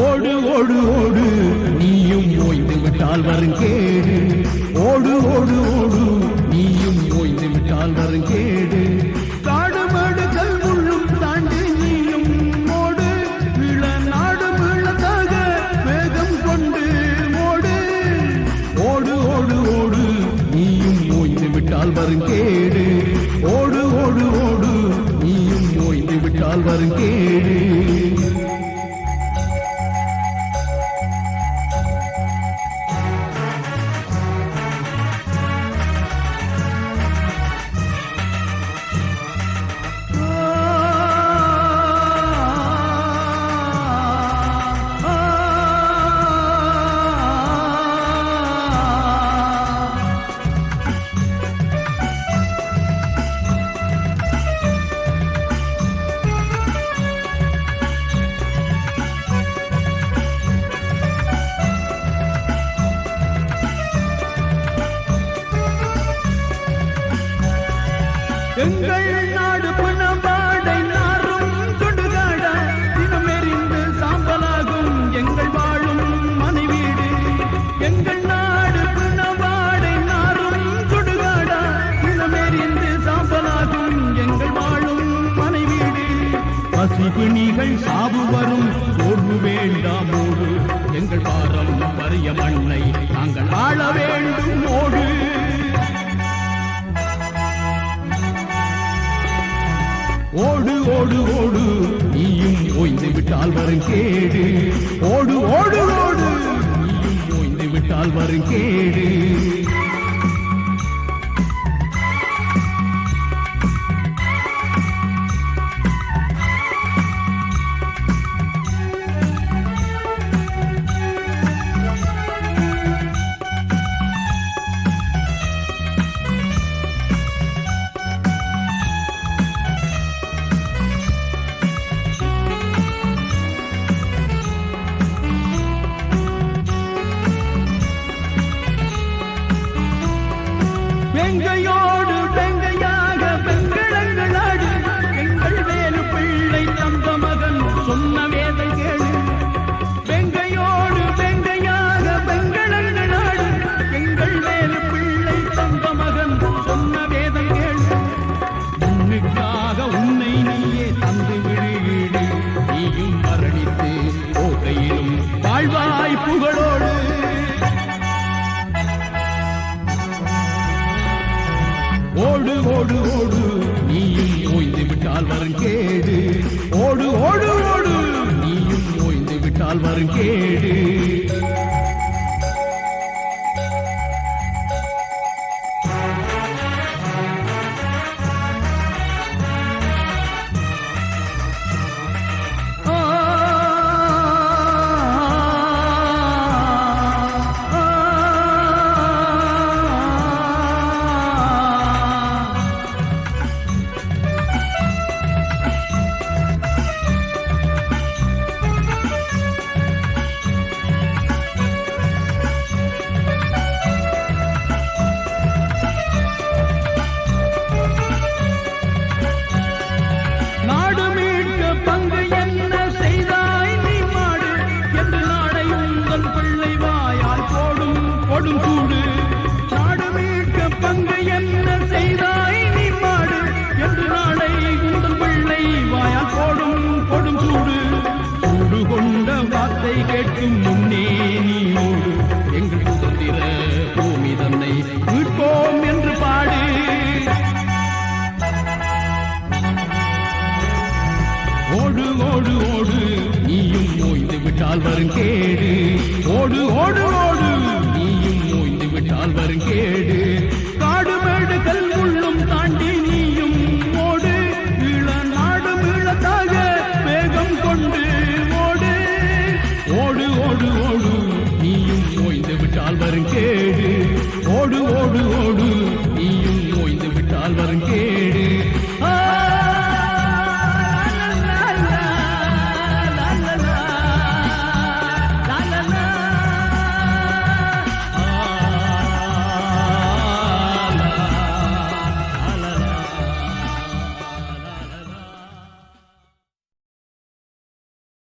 ஓடு ஓடு ஓடு நீயும் ஓய்ந்து விட்டால் வருங்கேடு. ஓடு ஓடு ஓடு நீயும் ஓய்ந்து விட்டால் வருங்கேடு. காடு மாடு கல் முள்ளும் தாண்டி நீயும் ஓடு. விழ நாடு விழதாக வேகம் கொண்டு ஓடு. ஓடு ஓடு ஓடு நீயும் ஓய்ந்து விட்டால் வருங்கேடு. ஓடு ஓடு ஓடு நீயும் ஓய்ந்து விட்டால் வருங்கேடு. எங்கள் நாடு பணவாடை நாரும் தொடுகாடா தினமெறிந்து சாம்பலாகும் எங்கள் வாழும் மனைவீடு. எங்கள் நாடு பணவாடை நாரும் தொடுகாடா தினமெறிந்து சாம்பலாகும் எங்கள் வாழும் மனைவீடு. பசிபிணிகள் சாவு வரும் சோர்வு வேண்டாமோடு. எங்கள் பாரம் வறிய மண்ணை நாங்கள் ஆள வேண்டும் ஓடு. ஓடு ஓடு ஓடு நீயும் ஓய்ந்து விட்டால் வருங்கேடு. ஓடு ஓடு ஓடு நீயும் ஓய்ந்து விட்டால் வருங்கேடு. வெங்கையோடு வெங்கையாக வெண்கிழங்களாடு எங்கள் வேலு பிள்ளை தந்த மகன் சொன்ன வேதை கேளு. வெங்கையோடு வெங்கையாக வெண்கிழங்களாடு எங்கள் வேலு பிள்ளை தந்த மகன் சொன்ன வேதை கேளு. உன்னுக்காக உன்னை நீயே தந்து விடுவீடு. நீயும் மரணித்து போகையிலும் வாழ்வாய் புகழோடு. ஓடு ஓடு ஓடு நீயும் ஓய்ந்து விட்டால் வருங்கேடு. ஓடு ஓடு ஓடு நீயும் ஓய்ந்து விட்டால் வருங்கேடு. கூடு நாடு மீட்க பங்கு என்ன செய்தாய் நீ மாடு என்று நாளை உங்கள் பிள்ளை வாயால் போடும் கொடும் சூடு. சூடு கொண்ட வார்த்தை கேட்கும் முன்னே நீ ஓடு. எங்கள் சுதந்திர பூமி தன்னை மீட்போம் என்று பாடு. ஓடு ஓடு ஓடு நீயும் ஓய்ந்து விட்டால் வருங்கேடு. ஓடு ஓடு ஓடு கேடு ஓடு ஓடு